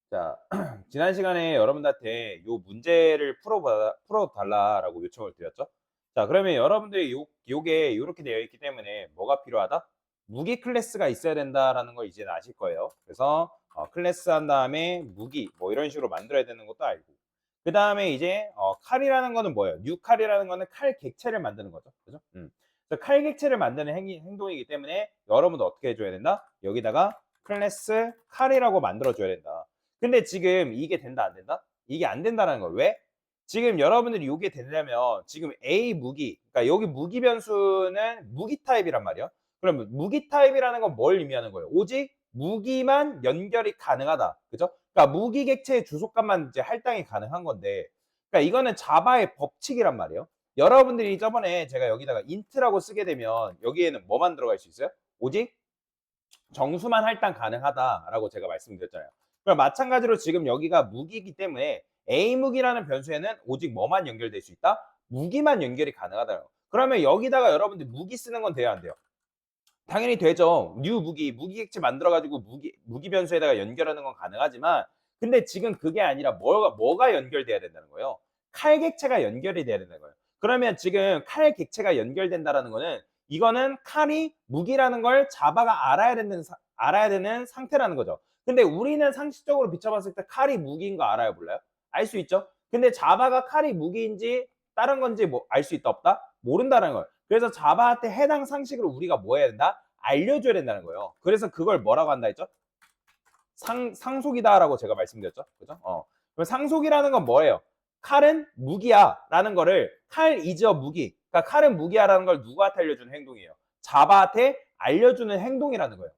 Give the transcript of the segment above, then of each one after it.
자, 지난 시간에 여러분들한테 요 문제를 풀어달라라고 요청을 드렸죠. 자, 그러면 여러분들이 요게 요렇게 되어 있기 때문에 뭐가 필요하다? 무기 클래스가 있어야 된다라는 걸 이제는 아실 거예요. 그래서 클래스 한 다음에 무기 뭐 이런 식으로 만들어야 되는 것도 알고. 그 다음에 이제 칼이라는 거는 뭐예요? 뉴 칼이라는 거는 칼 객체를 만드는 거죠. 그죠? 그래서 칼 객체를 만드는 행동이기 때문에 여러분도 어떻게 해줘야 된다? 여기다가 클래스 칼이라고 만들어줘야 된다. 근데 지금 이게 된다 안 된다? 이게 안 된다는 거예요. 왜? 지금 여러분들이 이게 되려면 지금 A 무기, 그러니까 여기 무기 변수는 무기 타입이란 말이야. 그러면 무기 타입이라는 건 뭘 의미하는 거예요? 오직 무기만 연결이 가능하다. 그죠? 그러니까 무기 객체의 주소값만 이제 할당이 가능한 건데, 그러니까 이거는 자바의 법칙이란 말이에요. 여러분들이 저번에 제가 여기다가 int라고 쓰게 되면 여기에는 뭐만 들어갈 수 있어요? 오직 정수만 할당 가능하다라고 제가 말씀드렸잖아요. 그럼 마찬가지로 지금 여기가 무기이기 때문에 A 무기라는 변수에는 오직 뭐만 연결될 수 있다? 무기만 연결이 가능하다. 그러면 여기다가 여러분들 무기 쓰는 건 돼야 안 돼요? 당연히 되죠. 뉴 무기 객체 만들어가지고 무기 변수에다가 연결하는 건 가능하지만, 근데 지금 그게 아니라 뭐가 연결돼야 된다는 거예요? 칼 객체가 연결이 돼야 된다는 거예요. 그러면 지금 칼 객체가 연결된다라는 거는 이거는 칼이 무기라는 걸 자바가 알아야 되는 상태라는 거죠. 근데 우리는 상식적으로 비춰봤을 때 칼이 무기인 거 알아요, 몰라요? 알 수 있죠. 근데 자바가 칼이 무기인지 다른 건지 뭐 알 수 있다 없다? 모른다는 거예요. 그래서 자바한테 해당 상식을 우리가 뭐 해야 된다? 알려줘야 된다는 거예요. 그래서 그걸 뭐라고 한다 했죠? 상속이다라고 제가 말씀드렸죠. 그죠? 그럼 상속이라는 건 뭐예요? 칼은 무기야 라는 거를 칼 이저 무기, 그러니까 칼은 무기야라는 걸 누구한테 알려주는 행동이에요? 자바한테 알려주는 행동이라는 거예요.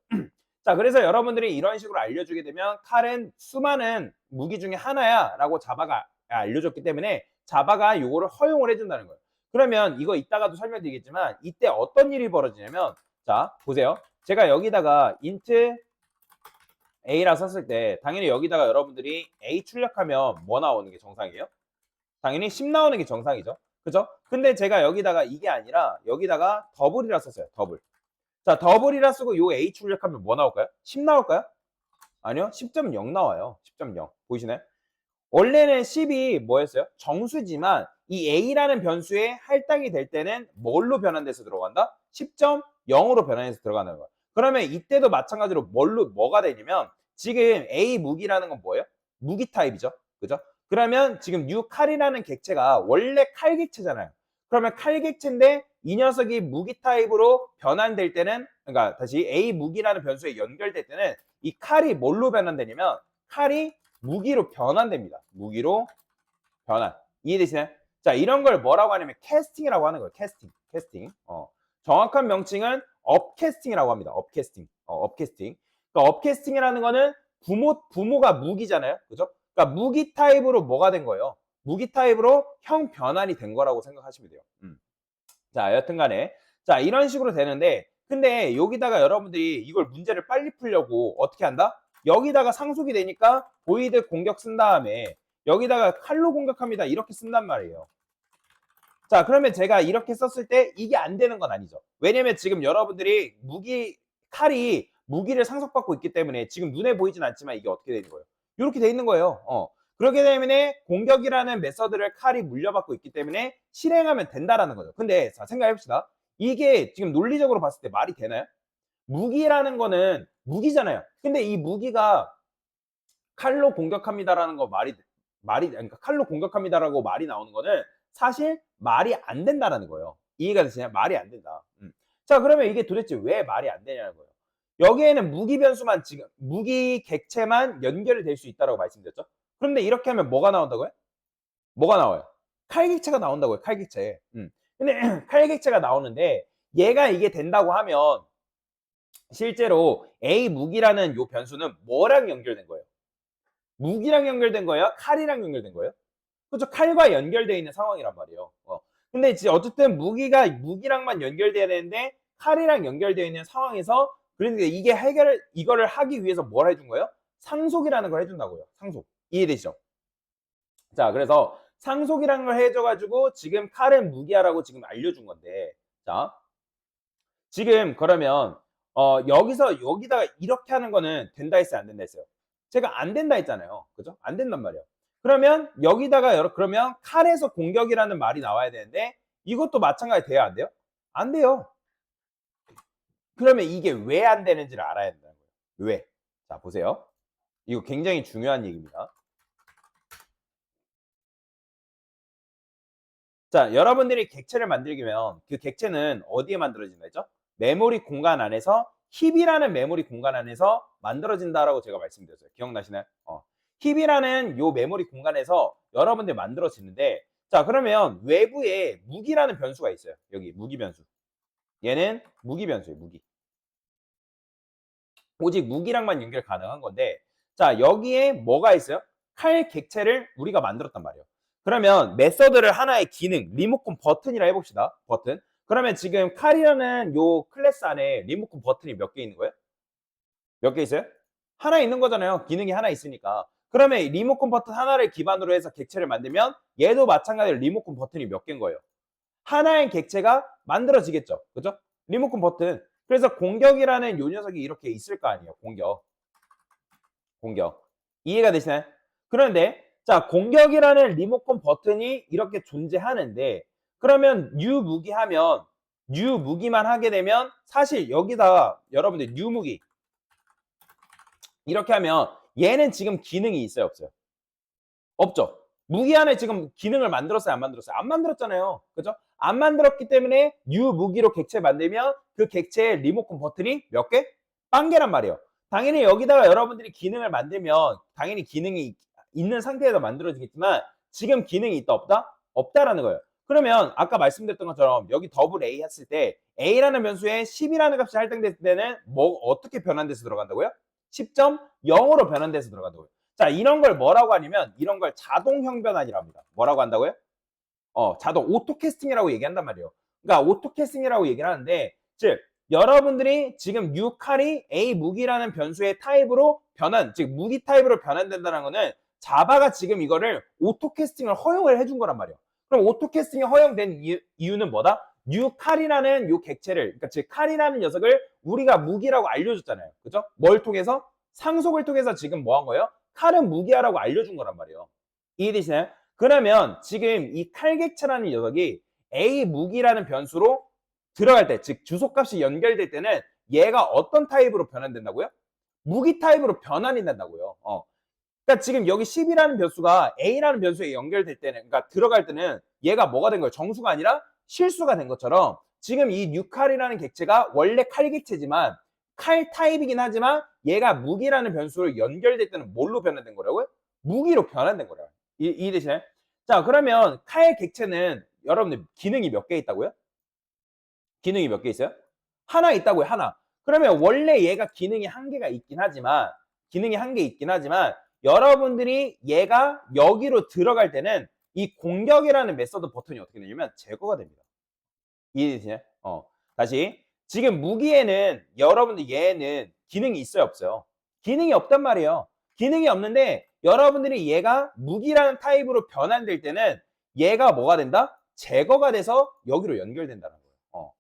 자, 그래서 여러분들이 이런 식으로 알려주게 되면 칼은 수많은 무기 중에 하나야 라고 자바가 알려줬기 때문에 자바가 요거를 허용을 해준다는 거예요. 그러면 이거 이따가도 설명드리겠지만 이때 어떤 일이 벌어지냐면, 자 보세요. 제가 여기다가 int A라 썼을 때 당연히 여기다가 여러분들이 A 출력하면 뭐 나오는 게 정상이에요? 당연히 10 나오는 게 정상이죠. 그죠? 근데 제가 여기다가 이게 아니라 여기다가 더블이라 썼어요. 더블. 자, 더블이라 쓰고 요 A 출력하면 뭐 나올까요? 10 나올까요? 아니요. 10.0 나와요. 10.0. 보이시나요? 원래는 10이 뭐였어요? 정수지만 이 A라는 변수에 할당이 될 때는 뭘로 변환돼서 들어간다? 10.0으로 변환해서 들어가는 거예요. 그러면 이때도 마찬가지로 뭐가 되냐면 지금 A 무기라는 건 뭐예요? 무기 타입이죠. 그죠? 그러면 지금 뉴 칼이라는 객체가 원래 칼 객체잖아요. 그러면 칼 객체인데 이 녀석이 무기 타입으로 변환될 때는, 그러니까 다시 A 무기라는 변수에 연결될 때는 이 칼이 뭘로 변환되냐면 칼이 무기로 변환됩니다. 무기로 변환. 이해되시나요? 자, 이런 걸 뭐라고 하냐면 캐스팅이라고 하는 거예요. 캐스팅. 정확한 명칭은 업캐스팅이라고 합니다. 업캐스팅. 업캐스팅. 그러니까 업캐스팅이라는 거는 부모가 무기잖아요. 그죠? 그러니까 무기 타입으로 뭐가 된 거예요? 무기 타입으로 형 변환이 된 거라고 생각하시면 돼요. 자, 여튼간에 자, 이런 식으로 되는데, 근데 여기다가 여러분들이 이걸 문제를 빨리 풀려고 어떻게 한다? 여기다가 상속이 되니까 보이드 공격 쓴 다음에 여기다가 칼로 공격합니다 이렇게 쓴단 말이에요. 자, 그러면 제가 이렇게 썼을 때 이게 안 되는 건 아니죠. 왜냐면 지금 여러분들이 칼이 무기를 상속받고 있기 때문에 지금 눈에 보이진 않지만 이게 어떻게 되는 거예요? 이렇게 돼 있는 거예요. 그렇기 때문에 공격이라는 메서드를 칼이 물려받고 있기 때문에 실행하면 된다라는 거죠. 근데 자, 생각해 봅시다. 이게 지금 논리적으로 봤을 때 말이 되나요? 무기라는 거는 무기잖아요. 근데 이 무기가 칼로 공격합니다라는 거 그러니까 칼로 공격합니다라고 말이 나오는 거는 사실 말이 안 된다라는 거예요. 이해가 되시나요? 말이 안 된다. 자, 그러면 이게 도대체 왜 말이 안 되냐는 거예요. 여기에는 무기 변수만 지금 무기 객체만 연결이 될 수 있다라고 말씀드렸죠. 그런데 이렇게 하면 뭐가 나온다고요? 뭐가 나와요? 칼 객체가 나온다고요. 칼 객체. 근데 칼 객체가 나오는데 얘가 이게 된다고 하면 실제로 A 무기라는 요 변수는 뭐랑 연결된 거예요? 무기랑 연결된 거예요? 칼이랑 연결된 거예요? 그렇죠. 칼과 연결되어 있는 상황이란 말이에요. 근데 이제 어쨌든 무기랑만 연결돼야 되는데 칼이랑 연결되어 있는 상황에서, 그러니까 이거를 하기 위해서 뭘 해준 거예요? 상속이라는 걸 해준다고요. 상속. 이해되시죠? 자, 그래서 상속이라는 걸 해줘가지고 지금 칼은 무기야라고 지금 알려준 건데, 자, 지금 그러면 여기다가 이렇게 하는 거는 된다 했어요, 안 된다 했어요? 제가 안 된다 했잖아요. 그죠? 안 된단 말이에요. 그러면 여기다가 그러면 칼에서 공격이라는 말이 나와야 되는데 이것도 마찬가지 돼야 안 돼요? 안 돼요. 그러면 이게 왜 안 되는지를 알아야 된다는 거예요. 왜? 자, 보세요. 이거 굉장히 중요한 얘기입니다. 자, 여러분들이 객체를 만들려면 그 객체는 어디에 만들어진다 했죠? 메모리 공간 안에서 힙이라는 메모리 공간 안에서 만들어진다라고 제가 말씀드렸어요. 기억나시나요? 힙이라는 요 메모리 공간에서 여러분들 만들어지는데, 자, 그러면 외부에 무기라는 변수가 있어요. 여기 무기 변수. 얘는 무기 변수예요. 무기. 오직 무기랑만 연결 가능한 건데, 자, 여기에 뭐가 있어요? 칼 객체를 우리가 만들었단 말이에요. 그러면 메서드를 하나의 기능, 리모컨 버튼이라 해봅시다. 버튼. 그러면 지금 칼이라는 요 클래스 안에 리모컨 버튼이 몇 개 있는 거예요? 몇 개 있어요? 하나 있는 거잖아요. 기능이 하나 있으니까. 그러면 리모컨 버튼 하나를 기반으로 해서 객체를 만들면 얘도 마찬가지로 리모컨 버튼이 몇 개인 거예요? 하나의 객체가 만들어지겠죠. 그죠? 리모컨 버튼. 그래서 공격이라는 요 녀석이 이렇게 있을 거 아니에요. 공격. 공격. 이해가 되시나요? 그런데 자, 공격이라는 리모컨 버튼이 이렇게 존재하는데 그러면 뉴 무기 하면 뉴 무기만 하게 되면 사실 여기다가 여러분들 뉴 무기 이렇게 하면 얘는 지금 기능이 있어요, 없어요? 없죠. 무기 안에 지금 기능을 만들었어요, 안 만들었어요? 안 만들었잖아요. 그죠? 안 만들었기 때문에 뉴 무기로 객체 만들면 그 객체의 리모컨 버튼이 몇 개? 1개란 말이에요. 당연히 여기다가 여러분들이 기능을 만들면 당연히 기능이 있는 상태에서 만들어지겠지만 지금 기능이 있다 없다? 없다라는 거예요. 그러면 아까 말씀드렸던 것처럼 여기 더블 A 했을 때 A라는 변수에 10이라는 값이 할당됐을 때는 뭐 어떻게 변환돼서 들어간다고요? 10.0으로 변환돼서 들어간다고요. 자, 이런 걸 뭐라고 하냐면 이런 걸 자동형 변환이라고 합니다. 뭐라고 한다고요? 자동 오토캐스팅이라고 얘기한단 말이에요. 그러니까 오토캐스팅이라고 얘기를 하는데 즉 여러분들이 지금 new 칼이 A 무기라는 변수의 타입으로 변환, 즉 무기 타입으로 변환된다는 거는 자바가 지금 이거를 오토캐스팅을 허용을 해준 거란 말이에요. 그럼 오토캐스팅이 허용된 이유는 뭐다? new 칼이라는 요 객체를, 그러니까 즉 칼이라는 녀석을 우리가 무기라고 알려줬잖아요. 그죠? 뭘 통해서? 상속을 통해서 지금 뭐 한 거예요? 칼은 무기야라고 알려준 거란 말이에요. 이해되시나요? 그러면 지금 이 칼객체라는 녀석이 A 무기라는 변수로 들어갈 때, 즉 주소값이 연결될 때는 얘가 어떤 타입으로 변환된다고요? 무기 타입으로 변환이 된다고요. 그러니까 지금 여기 10이라는 변수가 A라는 변수에 연결될 때는, 그러니까 들어갈 때는 얘가 뭐가 된 거예요? 정수가 아니라 실수가 된 것처럼 지금 이 뉴칼이라는 객체가 원래 칼 객체지만 칼 타입이긴 하지만 얘가 무기라는 변수로 연결될 때는 뭘로 변환된 거라고요? 무기로 변환된 거라고요. 이해되시나요? 자, 그러면 칼 객체는 여러분들 기능이 몇 개 있다고요? 기능이 몇 개 있어요? 하나 있다고요, 하나. 그러면 원래 얘가 기능이 한 개가 있긴 하지만 기능이 한 개 있긴 하지만 여러분들이 얘가 여기로 들어갈 때는 이 공격이라는 메서드 버튼이 어떻게 되냐면 제거가 됩니다. 이해되시나요? 다시. 지금 무기에는 여러분들 얘는 기능이 있어요, 없어요? 기능이 없단 말이에요. 기능이 없는데 여러분들이 얘가 무기라는 타입으로 변환될 때는 얘가 뭐가 된다? 제거가 돼서 여기로 연결된다는 거예요.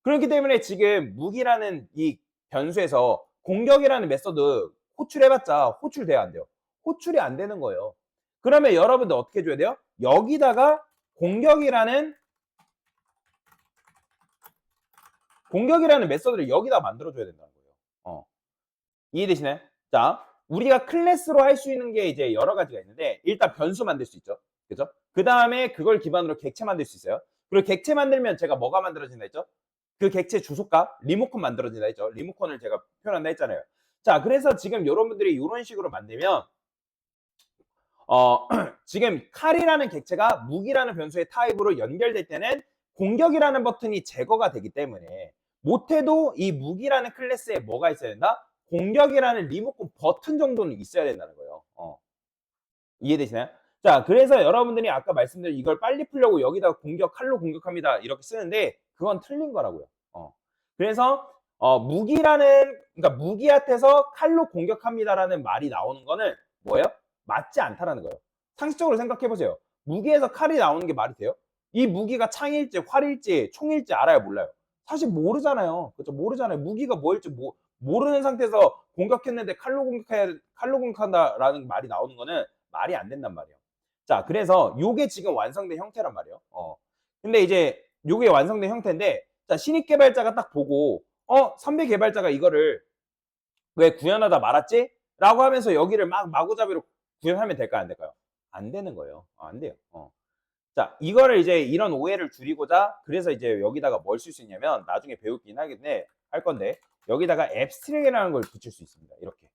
그렇기 때문에 지금 무기라는 이 변수에서 공격이라는 메서드 호출해봤자 호출돼야 안 돼요. 호출이 안 되는 거예요. 그러면 여러분들 어떻게 해줘야 돼요? 여기다가 공격이라는 메서드를 여기다 만들어줘야 된다는 거예요. 이해되시나요? 자, 우리가 클래스로 할 수 있는 게 이제 여러 가지가 있는데 일단 변수 만들 수 있죠. 그죠? 그 다음에 그걸 기반으로 객체 만들 수 있어요. 그리고 객체 만들면 제가 뭐가 만들어진다 했죠? 그 객체 주소값, 리모컨 만들어진다 했죠. 리모컨을 제가 표현한다 했잖아요. 자, 그래서 지금 여러분들이 이런 식으로 만들면 지금 칼이라는 객체가 무기라는 변수의 타입으로 연결될 때는 공격이라는 버튼이 제거가 되기 때문에 못해도 이 무기라는 클래스에 뭐가 있어야 된다? 공격이라는 리모컨 버튼 정도는 있어야 된다는 거예요. 이해되시나요? 자, 그래서 여러분들이 아까 말씀드린 이걸 빨리 풀려고 여기다가 공격, 칼로 공격합니다. 이렇게 쓰는데 그건 틀린 거라고요. 그래서 무기라는, 그러니까 무기한테서 칼로 공격합니다라는 말이 나오는 거는 뭐예요? 맞지 않다라는 거예요. 상식적으로 생각해 보세요. 무기에서 칼이 나오는 게 말이 돼요? 이 무기가 창일지, 활일지, 총일지 알아요, 몰라요? 사실 모르잖아요. 그렇죠? 모르잖아요. 무기가 뭐일지 모르는 상태에서 공격했는데 칼로 공격한다라는 말이 나오는 거는 말이 안 된단 말이에요. 자, 그래서 요게 지금 완성된 형태란 말이에요. 근데 이제 요게 완성된 형태인데, 자, 신입 개발자가 딱 보고, 선배 개발자가 이거를 왜 구현하다 말았지? 라고 하면서 여기를 막 마구잡이로 구현하면 될까요? 안 될까요? 안 되는 거예요. 안 돼요. 자, 이거를 이제 이런 오해를 줄이고자, 그래서 이제 여기다가 뭘 쓸 수 있냐면, 나중에 배우긴 하겠네, 할 건데, 여기다가 앱스트랙이라는 걸 붙일 수 있습니다. 이렇게.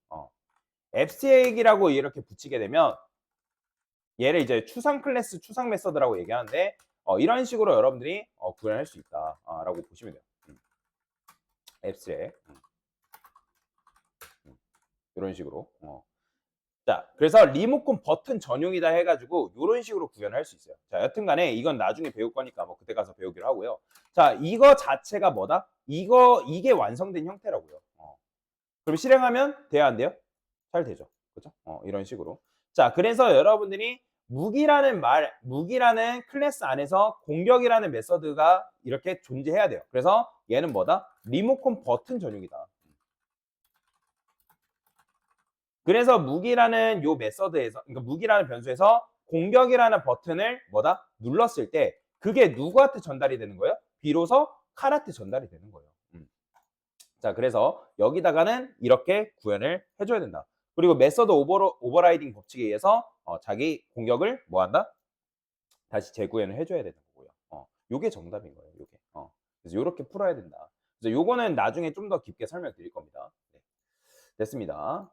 앱스트랙이라고 이렇게 붙이게 되면, 얘를 이제 추상 클래스, 추상 메서드라고 얘기하는데, 이런 식으로 여러분들이 구현할 수 있다. 라고 보시면 돼요. 앱스트랙. 이런 식으로. 자, 그래서 리모컨 버튼 전용이다 해가지고 이런 식으로 구현할 수 있어요. 자, 여튼간에 이건 나중에 배울 거니까 뭐 그때 가서 배우기로 하고요. 자, 이거 자체가 뭐다? 이게 완성된 형태라고요. 그럼 실행하면 돼야 안 돼요? 잘 되죠. 그죠? 이런 식으로. 자, 그래서 여러분들이 무기라는 클래스 안에서 공격이라는 메서드가 이렇게 존재해야 돼요. 그래서 얘는 뭐다? 리모컨 버튼 전용이다. 그래서 무기라는 요 메서드에서, 그러니까 무기라는 변수에서 공격이라는 버튼을 뭐다? 눌렀을 때 그게 누구한테 전달이 되는 거예요? 비로소 칼한테 전달이 되는 거예요. 자, 그래서 여기다가는 이렇게 구현을 해줘야 된다. 그리고 메서드 오버라이딩 법칙에 의해서 자기 공격을 뭐 한다? 다시 재구현을 해줘야 되는 거고요. 요게 정답인 거예요. 요게. 그래서 요렇게 풀어야 된다. 그래서 요거는 나중에 좀 더 깊게 설명드릴 겁니다. 네. 됐습니다.